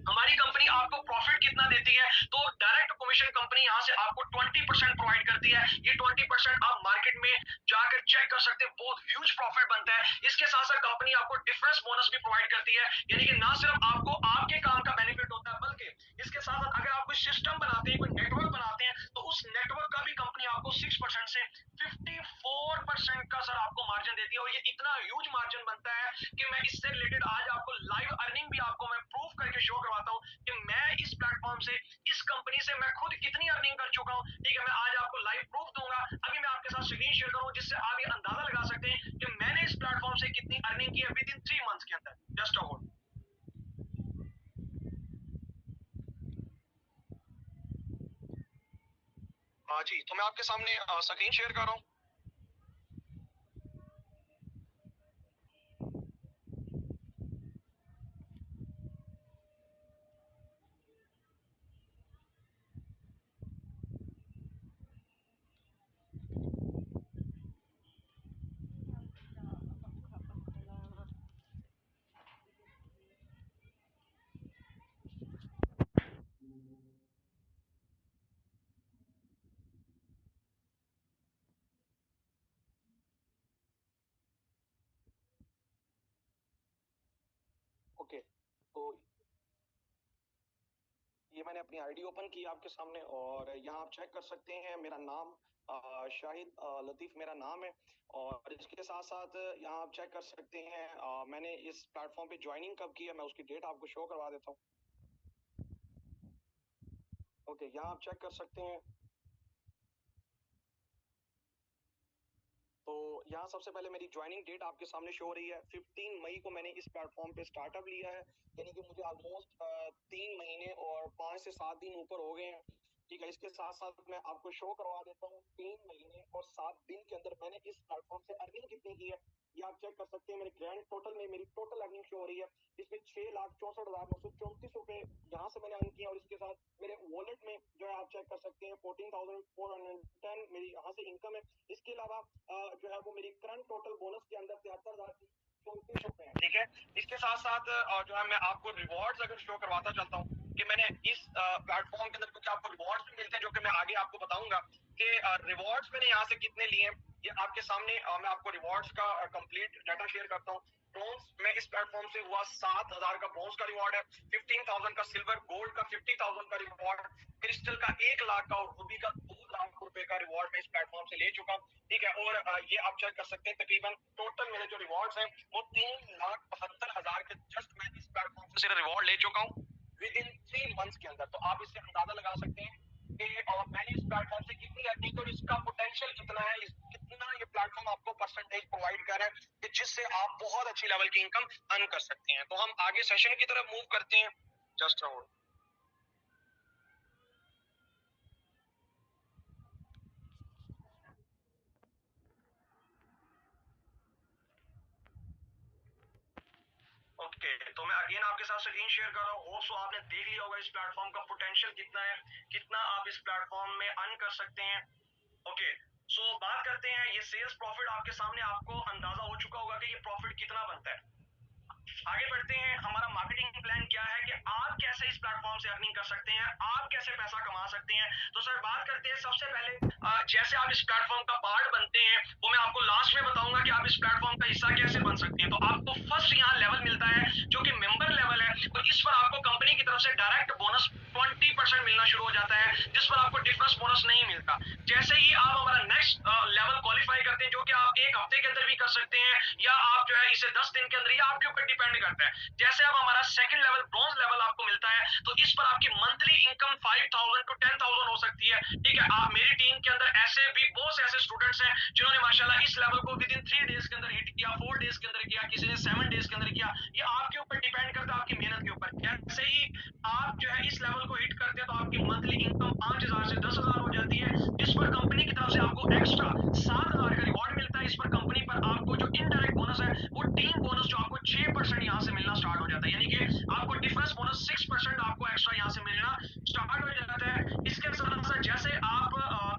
हमारी कंपनी आपको प्रॉफिट कितना देती है। तो डायरेक्ट कमीशन कंपनी यहाँ से आपको 20% प्रोवाइड करती है। ये 20% आप मार्केट में जाकर चेक कर सकते हैं, बहुत ह्यूज प्रॉफिट बनता है। इसके साथ साथ कंपनी आपको डिफरेंस बोनस भी प्रोवाइड करती है, यानी कि ना सिर्फ आपको आपके काम का बेनिफिट होता है, बल्कि इसके साथ साथ अगर आप कोई सिस्टम बनाते हैं, कोई नेटवर्क बनाते हैं, तो उस नेटवर्क का भी कंपनी आपको 6% से 54% का सर आपको मार्जिन देती है। और ये इतना ह्यूज मार्जिन बनता है कि मैं इससे रिलेटेड आज आपको लाइव अर्निंग भी आपको मैं प्रूफ करके शो करवाता हूँ कि मैं इस प्लेटफॉर्म से, इस कंपनी से मैं खुद कितनी अर्निंग कर चुका हूँ। ठीक है, मैं आज आपको लाइव प्रूफ दूंगा। अभी मैं आपके साथ स्क्रीन शेयर करूँ, जिससे आप ये अंदाजा लगा सकते हैं कि मैंने इस प्लेटफॉर्म से कितनी अर्निंग की है विद इन 3 मंथ्स के अंदर। Just a hold. हाँ जी, तो मैं आपके सामने स्क्रीन शेयर कर रहा हूँ। ये मैंने अपनी आईडी ओपन की आपके सामने और यहाँ आप चेक कर सकते हैं मेरा नाम शाहिद लतीफ़ मेरा नाम है। और इसके साथ साथ यहाँ आप चेक कर सकते हैं मैंने इस प्लेटफॉर्म पे ज्वाइनिंग कब की है, मैं उसकी डेट आपको शो करवा देता हूँ। ओके, यहाँ आप चेक कर सकते हैं। तो यहाँ सबसे पहले मेरी ज्वाइनिंग डेट आपके सामने शो हो रही है। 15 मई को मैंने इस प्लेटफॉर्म पे स्टार्टअप लिया है, यानी कि मुझे ऑलमोस्ट 3 महीने और 5 से 7 दिन ऊपर हो गए हैं। ठीक है, इसके साथ साथ मैं आपको शो करवा देता हूँ 3 महीने और 7 दिन के अंदर मैंने इस प्लेटफॉर्म से अर्निंग कितनी की है। ये आप चेक कर सकते हैं, मेरे ग्रैंड टोटल में मेरी टोटल अर्निंग शो हो रही है। इसमें 6,64,934 रुपए यहाँ से मैंने अर्न किया और इसके साथ मेरे वॉलेट में जो है आप चेक कर सकते हैं 14,410 मेरी यहाँ से इनकम है। इसके अलावा जो है वो मेरी करंट टोटल बोनस के अंदर 73,34 रुपए है। ठीक है, इसके साथ साथ जो है मैं आपको रिवॉर्ड्स अगर शो करवाता चलता हूँ कि मैंने इस प्लेटफॉर्म के अंदर कुछ आपको रिवॉर्ड्स भी मिलते हैं जो कि मैं आगे आपको बताऊंगा कि रिवॉर्ड्स मैंने यहाँ से कितने लिए। ये आपके सामने मैं आपको रिवॉर्ड्स का कंप्लीट डाटा शेयर करता हूँ। ब्रोंज में इस प्लेटफॉर्म से हुआ 7,000 का ब्रोंज का रिवॉर्ड है, 15,000 का सिल्वर, गोल्ड का 50,000 का रिवॉर्ड, क्रिस्टल का 1 लाख का और रूबी का 2 लाख रुपए का रिवॉर्ड मैं इस प्लेटफॉर्म से ले चुका हूँ। ठीक है, और ये आप चेक कर सकते हैं तकरीबन टोटल मेरे जो रिवॉर्ड्स हैं वो 3,72,000 के जस्ट मैं इस प्लेटफॉर्म से सिर्फ रिवॉर्ड ले चुका हूँ विद इन 3 मंथ्स के अंदर। तो आप इससे अंदाजा लगा सकते हैं कि मैंने इस प्लेटफॉर्म से कितनी अर्निंग और इसका पोटेंशियल कितना है, कितना ये प्लेटफॉर्म आपको परसेंटेज प्रोवाइड कर रहा है कि जिससे आप बहुत अच्छी लेवल की इनकम अर्न कर सकते हैं। तो हम आगे सेशन की तरफ मूव करते हैं। Just hold. ओके, तो मैं अगेन आपके साथ स्क्रीन शेयर कर रहा हूँ। होप सो आपने देख लिया होगा इस प्लेटफॉर्म का पोटेंशियल कितना है, कितना आप इस प्लेटफॉर्म में अर्न कर सकते हैं। ओके, सो बात करते हैं ये सेल्स प्रॉफिट। आपके सामने आपको अंदाजा हो चुका होगा कि ये प्रॉफिट कितना बनता है। आगे बढ़ते हैं, हमारा मार्केटिंग प्लान क्या है कि आप कैसे इस प्लेटफॉर्म से अर्निंग कर सकते हैं, आप कैसे पैसा कमा सकते हैं। तो सर बात करते हैं सबसे पहले जैसे आप इस प्लेटफॉर्म का पार्ट बनते हैं वो मैं आपको लास्ट में बताऊंगा कि आप इस प्लेटफॉर्म का हिस्सा कैसे बन सकते हैं। तो आपको फर्स्ट यहाँ लेवल मिलता है जो कि मेंबर लेवल है, और इस पर आपको कंपनी की तरफ से डायरेक्ट बोनस 20% मिलना शुरू हो जाता है, जिस पर आपको डिफरेंस बोनस नहीं मिलता। जैसे ही आप हमारा नेक्स्ट लेवल क्वालिफाई करते हैं, जो कि आप 1 हफ्ते के अंदर भी कर सकते हैं या आप जो है इसे 10 दिन के अंदर, या आपके ऊपर डिपेंड करता है। जैसे अब हमारा सेकंड लेवल ब्रॉन्ज लेवल आपको मिलता है, तो इस पर आपकी मंथली इनकम 5,000 to 10,000 हो सकती है। ठीक है, आप मेरी टीम के अंदर ऐसे भी बहुत से ऐसे स्टूडेंट्स हैं जिन्होंने माशाल्लाह इस लेवल को विद इन 3 डेज के अंदर हिट किया, 4 डेज के अंदर किया, किसी ने 7 डेज के अंदर किया। ये आपके ऊपर डिपेंड करता है, आपकी मेहनत के ऊपर। जैसे ही आप जो है इस लेवल को हिट करते हैं तो आपकी मंथली इनकम 5,000 से 10,000 हो जाती है, जिस पर कंपनी की तरफ से आपको एक्स्ट्रा 7,000 का रिवॉर्ड मिलता है। इस पर कंपनी पर आपको जो इनडायरेक्ट बोनस है वो टीम बोनस जो आपको 6% यहाँ से मिलना स्टार्ट हो जाता है, यानी कि आपको डिफरेंस बोनस 6% आपको एक्स्ट्रा यहाँ से मिलना स्टार्ट हो जाता है। इसके साथ साथ जैसे आप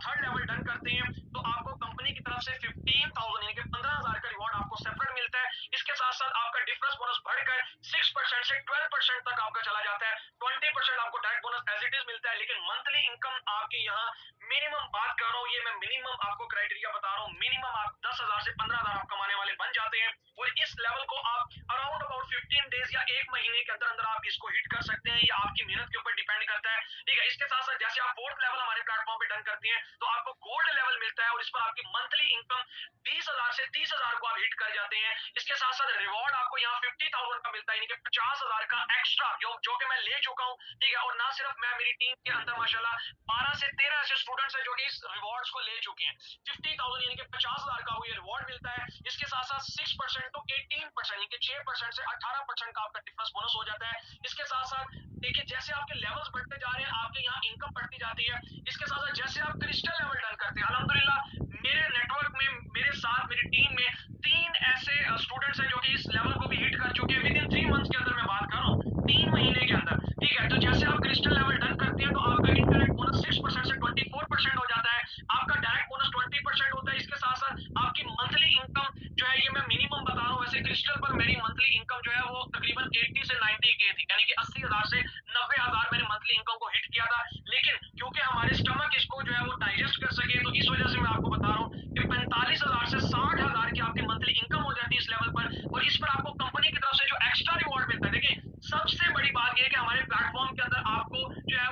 थर्ड लेवल डन करते हैं तो आपको कंपनी की तरफ से 15,000 यानी कि 15,000 का रिवॉर्ड आपको सेपरेट मिलता है। इसके साथ साथ आपका डिफरेंस बोनस बढ़कर 6% से 12% तक आपका चला जाता है। 20% आपको direct bonus as it is मिलता है, लेकिन मंथली इनकम आपके यहाँ मिनिमम बात कर रहा हूँ, ये मैं मिनिमम आपको क्राइटेरिया बता रहा हूँ, मिनिमम आप 10,000 से 15,000 आप कमाने वाले बन जाते हैं। और इस लेवल को आप अराउंड अबाउट 15 डेज या 1 महीने के अंदर अंदर आप इसको हिट कर सकते हैं, या आपकी मेहनत के ऊपर डिपेंड करता है। ठीक है, इसके साथ साथ जैसे आप फोर्थ लेवल हमारे प्लेटफॉर्म पे डन करते हैं तो आपको गोल्ड लेवल मिलता है, और इस पर आपकी मंथली इनकम 20,000 से 30,000 को आप हिट कर जाते हैं। इसके साथ साथ रिवॉर्ड आपको यहाँ 50,000 का मिलता है, यानी कि 50,000 का एक्स्ट्रा जो कि मैं ले चुका हूँ। ठीक है, और ना सिर्फ मैं, मेरी टीम के अंदर माशाल्लाह 12 से 13 ऐसे स्टूडेंट्स हैं जो कि इस रिवॉर्ड्स को ले चुके हैं। 50,000 यानी कि 50,000 का ये रिवॉर्ड मिलता है। इसके साथ साथ 6% to 18% यानी कि 6% से 18% का आपका डिफरेंस बोनस हो जाता है। इसके साथ साथ देखिए जैसे आपके लेवल्स बढ़ते जा रहे हैं आपके यहाँ इनकम बढ़ती जाती है। इसके साथ साथ जैसे आप क्रिस्टल लेवल डन करते हैं, अल्हम्दुलिल्लाह मेरे नेटवर्क में, मेरे साथ मेरी टीम में 3 ऐसे स्टूडेंट्स हैं जो कि इस लेवल को भी हिट कर चुके हैं विद इन 3 मंथ्स के अंदर, मैं बात कर रहा हूँ 3 महीने के अंदर। ठीक है, तो जैसे आप क्रिस्टल लेवल डन करते हैं तो आपका इनडायरेक्ट बोनस 6% से 24% हो जाता है, आपका डायरेक्ट बोनस 20% होता है। इसके साथ साथ आपकी मंथली इनकम जो है, ये मैं मिनिमम बता रहा हूँ, वैसे क्रिस्टल पर मेरी मंथली इनकम जो है वो तकरीबन 80 से 90 के थी, यानी कि 80,000 से 90,000 मैंने मंथली इनकम को हिट किया था। लेकिन क्योंकि हमारे स्टमक इसको जो है वो डाइजेस्ट कर सके, तो इस वजह से मैं आपको बता रहा हूँ कि 45,000 से 60,000 की आपकी मंथली इनकम हो जाती है इस लेवल पर, और इस पर आपको कंपनी की तरफ से जो एक्स्ट्रा रिवॉर्ड मिलता है। देखिए सबसे बड़ी बात यह है कि हमारे प्लेटफॉर्म के अंदर आपको जो है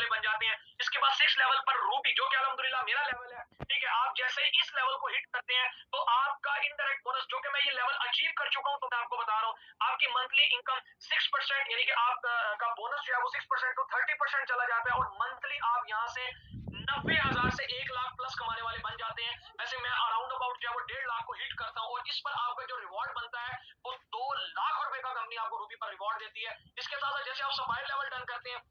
वाले बन जाते हैं। इसके बाद 6 लेवल पर रूबी, जो कि अल्हम्दुलिल्लाह मेरा लेवल है, ठीक है। आप जैसे ही इस लेवल को हिट करते हैं तो आपका इनडायरेक्ट बोनस, जो कि मैं ये लेवल अचीव कर चुका हूं, तो मैं आपको बता रहा हूं आपकी मंथली इनकम 6%, यानी कि आप का बोनस जो है वो 6% टू 30% चला जाता है, और मंथली आप यहाँ से 90,000 से 1 लाख प्लस कमाने वाले बन जाते हैं। वैसे मैं अराउंड अबाउट जो है वो 1.5 लाख को हिट करता हूँ, और इस पर आपका जो रिवॉर्ड बनता है वो 2 लाख रुपए का कंपनी आपको रूबी पर रिवॉर्ड देती है। इसके साथ साथ जैसे आप सफायर लेवल डन करते हैं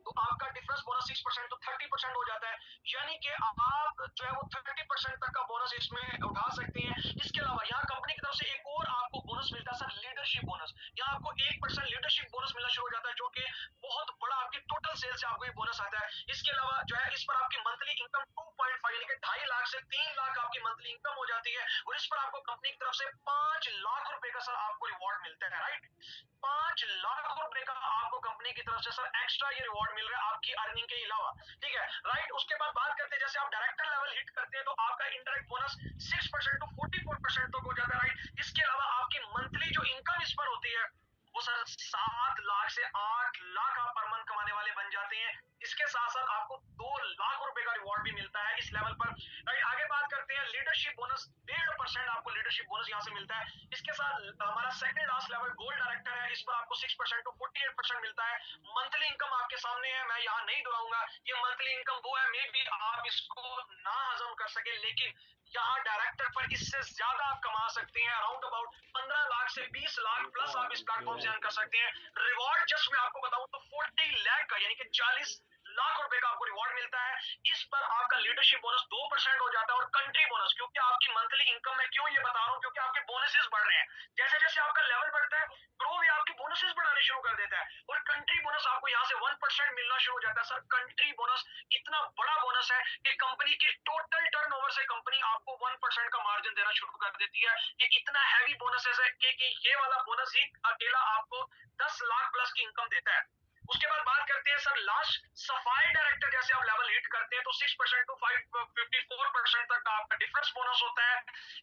तो आपका डिफरेंस बोनस 6% तो 30% हो जाता है, यानी कि आप जो है वो 30% तक का बोनस इसमें उठा सकते हैं। इसके अलावा यहाँ कंपनी की तरफ से एक और आपको बोनस मिलता है सर, लीडरशिप बोनस। यहाँ आपको 1% लीडरशिप बोनस मिलना शुरू हो जाता है, जो कि बहुत बड़ा आपकी टोटल सेल से आपको ये बोनस आता है। इसके अलावा जो है इस पर आपकी मंथली इनकम 2.5 यानी कि 2.5 लाख से 3 लाख आपकी मंथली इनकम हो जाती है, और इस पर आपको कंपनी की तरफ से 5 लाख रुपए का सर आपको रिवॉर्ड मिलता है, राइट। 5 लाख रुपए का आपको कंपनी की तरफ से सर एक्स्ट्रा ये रिवॉर्ड मिल रहा है आपकी अर्निंग के अलावा, ठीक है, राइट। उसके बाद बात करते हैं जैसे आप डायरेक्टर लेवल हिट करते हैं तो आपका इंडायरेक्ट बोनस 6% टू 44% तक हो जाता है, राइट। इसके अलावा आपकी मंथली जो इनकम इस पर होती है वो सर 7 लाख से 8 लाख आप पर मंथ कमाने वाले बन जाते हैं। इसके साथ साथ आपको 2 लाख रुपए का रिवॉर्ड भी मिलता है इस लेवल पर, राइट। आगे बात करते हैं लीडरशिप बोनस, 1.5% आपको लीडरशिप बोनस यहाँ से मिलता है। इसके साथ हमारा second last level gold director है, इस पर आपको 6% टू 48% मिलता है। मंथली इनकम आपके सामने है, मैं यहाँ नहीं दोहराऊंगा, ये मंथली इनकम वो है, मे बी आप इसको ना हजम कर सके, लेकिन यहाँ डायरेक्टर पर इससे ज्यादा आप कमा सकते हैं। अराउंड अबाउट 15 लाख से 20 लाख प्लस आप इस प्लेटफॉर्म से अर्न कर सकते हैं। रिवॉर्ड जस्ट मैं आपको बताऊं तो 40 लाख का यानी कि 40 लाख रुपए का आपको रिवॉर्ड मिलता है। इस पर आपका लीडरशिप बोनस 2% हो जाता है, और कंट्री बोनस, क्योंकि आपकी मंथली इनकम में क्यों ये बता रहा हूं, क्योंकि आपके बोनसेस बढ़ रहे हैं। जैसे जैसे आपका लेवल बढ़ता है प्रो भी आपके बोनसेस बढ़ाने शुरू कर देता है, और कंट्री बोनस आपको यहाँ से 1% मिलना शुरू हो जाता है। सर कंट्री बोनस इतना बड़ा बोनस है कि कंपनी की टोटल टर्नओवर से कंपनी आपको 1% का मार्जिन देना शुरू कर देती है। ये इतना हैवी बोनस है कि ये वाला बोनस ही अकेला आपको 10 लाख प्लस की इनकम देता है। उसके बाद बात करते हैं सर लास्ट सफाई डायरेक्टर, जैसे आप लेवल हिट करते हैं तो 6% टू 54% तक का आपका डिफरेंस बोनस होता है।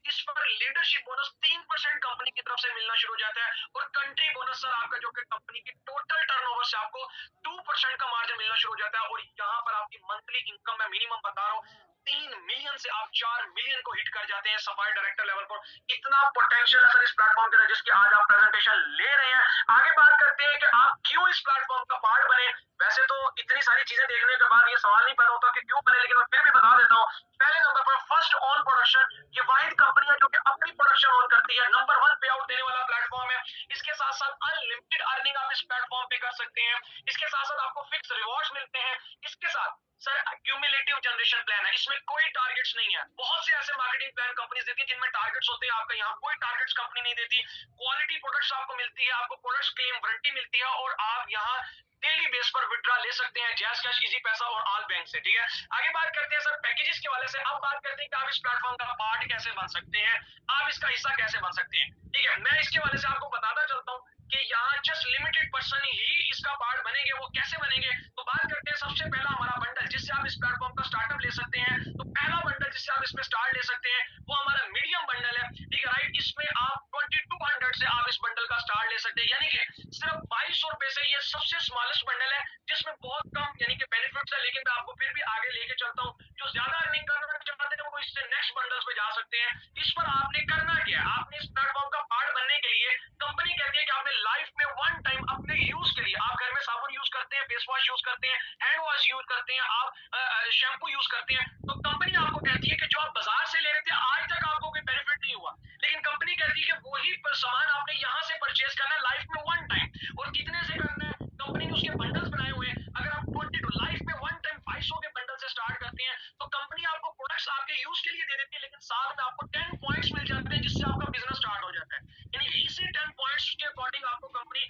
इस पर लीडरशिप बोनस 3% कंपनी की तरफ से मिलना शुरू हो जाता है, और कंट्री बोनस सर आपका जो कि कंपनी की टोटल टर्नओवर से आपको 2% का मार्जिन मिलना शुरू हो जाता है। और यहाँ पर आपकी मंथली इनकम मैं मिनिमम बता रहा हूँ 3 मिलियन से आप 4 मिलियन को हिट कर जाते हैं सफाई डायरेक्टर लेवल पर। इतना पोटेंशियल है सर इस प्लेटफॉर्म के अंदर, जिसकी आज आप प्रेजेंटेशन ले रहे हैं। आगे बात करते हैं कि आप क्यों इस प्लेटफॉर्म का पार्ट बने। वैसे तो इतनी सारी चीजें देखने के बाद ये सवाल नहीं पैदा होता कि क्यों बने, लेकिन मैं फिर भी बता देता हूँ। पहले नंबर पर फर्स्ट ऑन प्रोडक्शन, ये वाहिद कंपनी है जो कि अपनी प्रोडक्शन ऑन करती है। नंबर 1 पे आउट देने वाला प्लेटफॉर्म है। इसके साथ साथ अनलिमिटेड अर्निंग आप इस प्लेटफॉर्म पे कर सकते हैं। इसके साथ साथ आपको फिक्स रिवॉर्ड्स मिलते हैं। इसके साथ सर क्यूमुलेटिव जनरेशन प्लान है, इसमें कोई टारगेट्स नहीं है। बहुत से ऐसे मार्केटिंग प्लान कंपनीज देती है जिनमें टारगेट्स होते हैं, आपका यहाँ कोई टारगेट्स कंपनी नहीं देती। क्वालिटी प्रोडक्ट्स आपको मिलती है, आपको प्रोडक्ट्स क्लेम वारंटी मिलती है, और आप यहाँ डेली बेस पर विड्रॉ ले सकते हैं जैस कैश, इजी पैसा और ऑल बैंक से, ठीक है। आगे बात करते हैं सर पैकेजेस के वाले से। अब बात करते हैं कि आप इस प्लेटफॉर्म का पार्ट कैसे बन सकते हैं, आप इसका हिस्सा कैसे बन सकते हैं, ठीक है। मैं इसके वाले से आपको बताता चलता हूँ कि यहाँ जस्ट लिमिटेड पर्सन ही इसका पार्ट बनेंगे। वो कैसे बनेंगे, तो बात करते हैं सबसे पहला हमारा बंडल, जिससे आप इस प्लेटफॉर्म का स्टार्टअप ले सकते हैं। तो पहला बंडल जिससे आप इसमें स्टार्ट ले सकते हैं वो हमारा मीडियम बंडल है, ठीक है, राइट। इसमें आप 2200 से आप इस बंडल का स्टार्ट ले सकते हैं, यानी कि सिर्फ 2200 रुपए से ये सबसे स्मॉलेस्ट बंडल है, जिसमें बहुत कम यानी कि बेनिफिट्स है। लेकिन मैं आपको फिर भी आगे लेके चलता हूँ। जो ज्यादा अर्निंग करना चाहते हैं वो इससे नेक्स्ट बंडल्स पे जा सकते हैं। इस पर आपने करना क्या, आपने इस प्लेटफॉर्म का पार्ट बनने के लिए कंपनी कहती है कि आपने लाइफ में वन टाइम अपने यूज के लिए, आप घर में साबुन यूज करते हैं, फेस वॉश यूज करते हैं, हैंड वॉश यूज करते हैं, आप शैम्पू यूज करते हैं, तो कंपनी आपको कहती है कि जो आप बाजार से ले रहे थे आज तक आपको कोई बेनिफिट नहीं हुआ, लेकिन कंपनी कहती है कि वही सामान आपने यहाँ से परचेज करना है लाइफ में वन टाइम। और कितने से करना है, कंपनी ने उसके बंडल्स बनाए हुए हैं। अगर आप 22 लाइफ में वन टाइम 2200 के बंडल से स्टार्ट करते हैं तो कंपनी आपको प्रोडक्ट्स आपके यूज के लिए दे देती है, लेकिन साथ में आपको 10 पॉइंट्स मिल जाते हैं जिससे आपका बिजनेस स्टार्ट हो जाता है। यानी कि इसी 10 पॉइंट्स के अकॉर्डिंग आपको कंपनी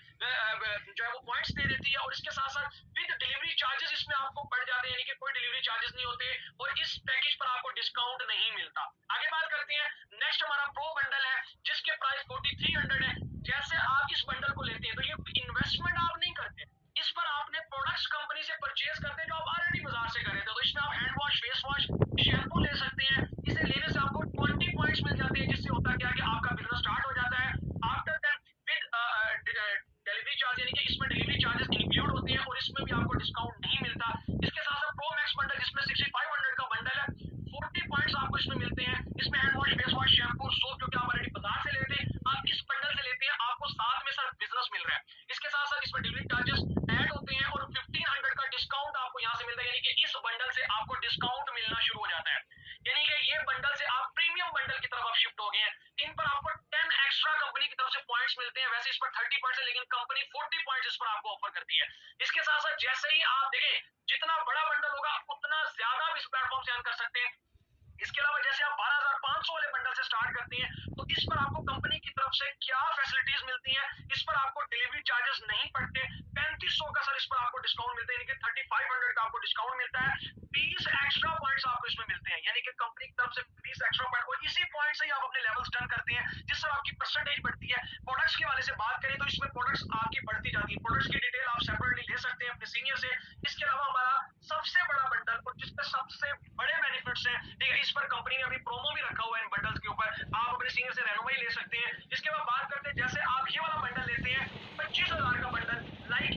जो है वो पॉइंट्स दे देती है, और इसके साथ साथ विद डिलीवरी चार्जेस इसमें आपको पड़ जाते हैं, यानी कि कोई डिलीवरी चार्जेस नहीं होते, और इस पैकेज पर आपको डिस्काउंट नहीं मिलता। आगे बात करते हैं, नेक्स्ट हमारा प्रो बंडल है जिसके प्राइस 4300 है। जैसे आप इस बंडल को लेते हैं तो ये इन्वेस्टमेंट आप नहीं करते, इस पर आपने प्रोडक्ट्स कंपनी से परचेज करते हैं जो आप ऑलरेडी बाजार से कर रहे थे। तो इसमें आप hand wash, face wash, shampoo ले सकते हैं। इसे लेने से आपको 20 पॉइंट्स मिल जाते हैं, जिससे होता क्या कि आपका बिजनेस स्टार्ट हो जाता है। After that with delivery charge, यानी कि इसमें डिलीवरी चार्जेस इंक्लूड होते हैं, और इसमें भी आपको डिस्काउंट नहीं मिलता। आपको यहाँ से मिलता है, यानी कि इस बंडल से आपको डिस्काउंट मिलना शुरू हो जाता है, यानी कि ये बंडल से आप प्रीमियम बंडल की तरफ आप शिफ्ट हो गए हैं। इन पर आपको 10 एक्स्ट्रा कंपनी की तरफ से पॉइंट्स मिलते हैं, वैसे इस पर 30 पॉइंट्स है, लेकिन कंपनी 40 पॉइंट्स इस पर आपको ऑफर करती है। इसके साथ साथ जैसे ही आप देखें जितना बड़ा बंडल होगा उतना ज्यादा आप इस प्लेटफॉर्म से अर्न कर सकते हैं। इसके अलावा जैसे आप 12,500 वाले बंडल से स्टार्ट करते हैं तो इस पर आपको कंपनी की तरफ से क्या फैसिलिटीज मिलती हैं, इस पर आपको डिलीवरी चार्जेस नहीं पड़ते, 3500 का सर इस पर आपको डिस्काउंट मिलता है, यानी कि 3500 का आपको डिस्काउंट मिलता है, 20 एक्स्ट्रा पॉइंट्स आपको इसमें मिलते हैं, यानी कि कंपनी की तरफ से 20 एक्स्ट्रा पॉइंट, और इसी पॉइंट से ही आप अपने लेवल्स टर्न करते हैं जिससे आपकी परसेंटेज बढ़ती है। प्रोडक्ट्स के वाले से बात करें तो इसमें प्रोडक्ट्स आपकी बढ़ती जाती है, प्रोडक्ट्स की डिटेल आप सेपरेटली ले सकते हैं अपने सीनियर से। इसके अलावा हमारा सबसे बड़ा बंडल और जिसमें सबसे बड़े बेनिफिट्स हैं, ठीक है, इस पर कंपनी ने अभी प्रोमो भी रखा हुआ है इन बंडल्स के ऊपर, आप अपने सीनियर से रेनोवा ही ले सकते हैं। इसके बाद बात करते हैं जैसे आप ये वाला बंडल लेते हैं 25,000 का बंडल, लाइक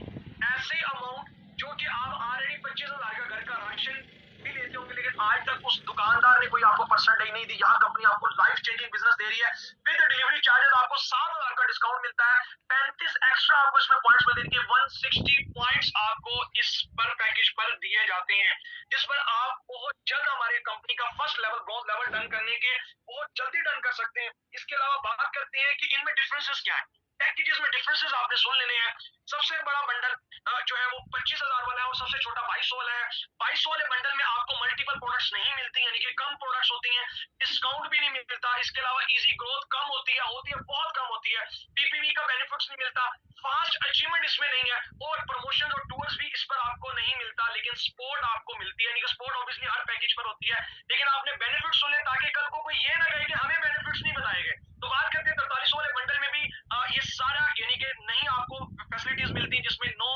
ऐसे अमाउंट जो कि आप ऑलरेडी 25,000 का घर का राशन भी लेते होंगे, लेकिन आज तक उस दुकानदार ने कोई आपको परसेंटेज नहीं दी। यहाँ कंपनी आपको लाइफ चेंजिंग बिजनेस दे रही है, विद डिलीवरी चार्जेस आपको 7,000 का डिस्काउंट मिलता है, 35 एक्स्ट्रा आपको इसमें पॉइंट्स मिलते हैं, 160 पॉइंट्स आपको इस पर पैकेज पर दिए जाते हैं, जिस पर आप बहुत जल्द हमारे कंपनी का first level growth level done करने के बहुत जल्दी डन कर सकते हैं। इसके अलावा बात करते हैं कि इनमें डिफरेंसेस क्या है, पैकेजेस में डिफरेंसेस आपने सुन लेने हैं। सबसे बड़ा बंडल जो है वो 25,000 वाला है और सबसे छोटा 2200 वाला है। 2200 वाले बंडल में आपको मल्टीपल प्रोडक्ट्स नहीं मिलती, यानी कि कम प्रोडक्ट्स होती हैं, डिस्काउंट भी नहीं मिलता, इसके अलावा इजी ग्रोथ कम होती है बहुत कम होती है, पीपीवी का बेनिफिट्स नहीं मिलता, फास्ट अचीवमेंट इसमें नहीं है, और प्रमोशन और टूर्स भी इस पर आपको नहीं मिलता, लेकिन स्पोर्ट आपको मिलती है, यानी कि स्पोर्ट ऑब्वियसली हर पैकेज पर होती है, लेकिन आपने बेनिफिट्स सुने ताकि कल को कोई ये ना कहे कि हमें बेनिफिट्स नहीं बताए गए। तो बात करते हैं 4300 वाले बंडल में भी ये सारा यानी कि नहीं आपको फैसिलिटीज मिलती, जिसमें no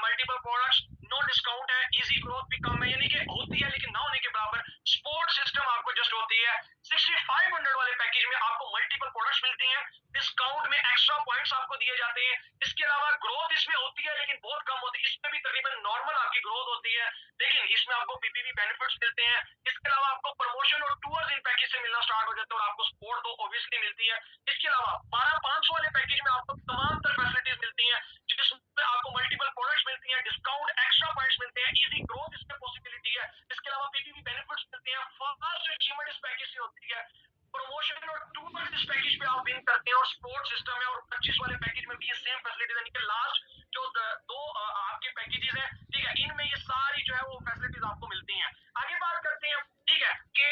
multiple products, no discount है, इजी ग्रोथ भी कम है, यानी कि होती है लेकिन ना होने के बराबर, सपोर्ट सिस्टम आपको जस्ट होती है। 6500 वाले पैकेज में आपको मल्टीपल प्रोडक्ट्स मिलती हैं, डिस्काउंट में एक्स्ट्रा पॉइंट्स आपको दिए जाते हैं, इसके अलावा ग्रोथ इसमें होती है लेकिन बहुत कम होती है, इसमें भी तकरीबन नॉर्मल आपकी ग्रोथ होती है, लेकिन इसमें आपको पीपीवी बेनिफिट्स मिलते हैं। इसके अलावा आपको प्रमोशन और टूर्स इन पैकेज से मिलना स्टार्ट हो जाते हैं और आपको सपोर्ट तो ऑब्वियसली मिलती है। इसके अलावा 12,500 वाले पैकेज में आपको तमाम तरह फैसिलिटीज मिलती हैं, जिसमें आपको मल्टीपल प्रोडक्ट्स मिलती हैं, डिस्काउंट एक्स्ट्रा पॉइंट्स मिलते हैं, इजी ग्रोथ इसमें पॉसिबिलिटी है, इसके अलावा पीपीवी बेनिफिट्स मिलते हैं, फास्ट अचीवमेंट इस पैकेज से होती है, प्रमोशन और टूर्स इस पैकेज पे आप विन करते हैं, और सपोर्ट सिस्टम है, और 25 वाले पैकेज में भी ये सेम फैसिलिटीज है, यानी कि लास्ट जो दो आपके पैकेजेस हैं, ठीक है, इनमें ये सारी जो है वो फैसिलिटीज आपको मिलती हैं। आगे बात करते हैं, ठीक है, कि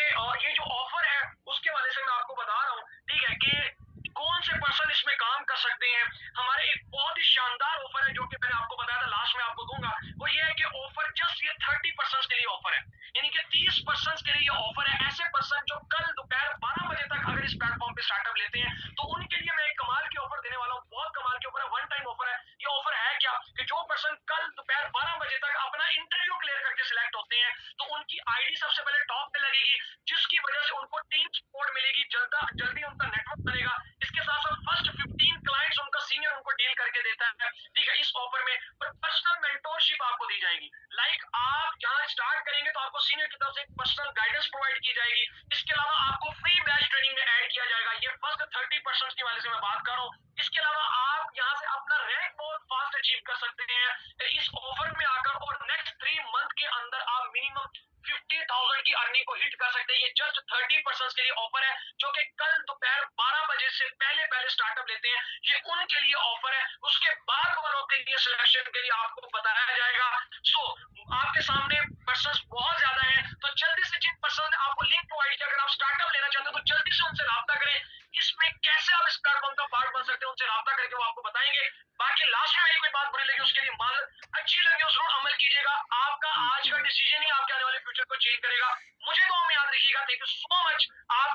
ये जो ऑफर है उसके वाले से मैं आपको बता रहा हूँ, ठीक है, कि कौन से पर्सन इसमें काम कर सकते हैं। हमारे एक बहुत ही शानदार ऑफर है जो कि मैंने आपको बताया था, लास्ट में आपको दूंगा, वो ये है कि ऑफर जस्ट ये 30% के लिए ऑफर है, यानी कि 30% के लिए ये ऑफर है। ऐसे पर्सन जो कल दोपहर 12 बजे तक अगर इस प्लेटफॉर्म पे स्टार्टअप लेते हैं तो उनके लिए मैं एक कमाल की ऑफर देने वाला हूँ, बहुत कमाल की ऑफर है, वन टाइम ऑफर है। ये ऑफर है क्या कि जो पर्सन कल दोपहर 12 बजे तक अपना इंटरव्यू क्लियर करके सिलेक्ट होते हैं तो उनकी आईडी सबसे पहले टॉप पे लगेगी, जिसकी वजह से उनको टीम सपोर्ट मिलेगी, जल्दी उनका नेटवर्क बनेगा। इसके साथ साथ फर्स्ट 15 क्लाइंट्स उनका सीनियर उनको डील करके देता है, ठीक है, इस ऑफर में पर्सनल मेंटोरशिप आपको दी जाएगी, लाइक आप जहां स्टार्ट करेंगे तो आपको सीनियर की तरफ से पर्सनल गाइडेंस प्रोवाइड की जाएगी। इसके अलावा आपको फ्री बैच ट्रेनिंग में ऐड किया जाएगा, ये फर्स्ट 30% के वाले से मैं बात कर रहा हूँ। इसके अलावा आप यहाँ से अपना रैंक बहुत फास्ट अचीव कर सकते हैं इस ऑफर में आकर, और नेक्स्ट 3 मंथ के अंदर आप मिनिमम 50,000 की अर्निंग को हिट कर सकते हैं। ये जस्ट 30% के लिए ऑफर है, जो कि कल दोपहर 12 बजे से पहले पहले स्टार्टअप लेते हैं, ये उनके लिए ऑफर है। उसके बाद वालों के लिए सिलेक्शन के लिए आपको बताया जाएगा। सो आपके सामने पर्सन बहुत ज्यादा है, तो जल्दी से जिन पर्सन ने आपको लिंक प्रोवाइड किया, अगर आप स्टार्टअप लेना चाहते हो तो जल्दी से उनसे राब्ता करें, इसमें कैसे आप इस प्लेटफॉर्म का पार्ट बन सकते हैं उनसे राब्ता करके वो आपको बताएंगे। बाकी लास्ट में मेरी कोई बात बुरी लगी उसके लिए अच्छी लगी उस जरूर अमल कीजिएगा, आपका आज का डिसीजन ही आपके आने वाले फ्यूचर को चेंज करेगा। मुझे दुआ में याद रखिएगा। Thank you so much. आप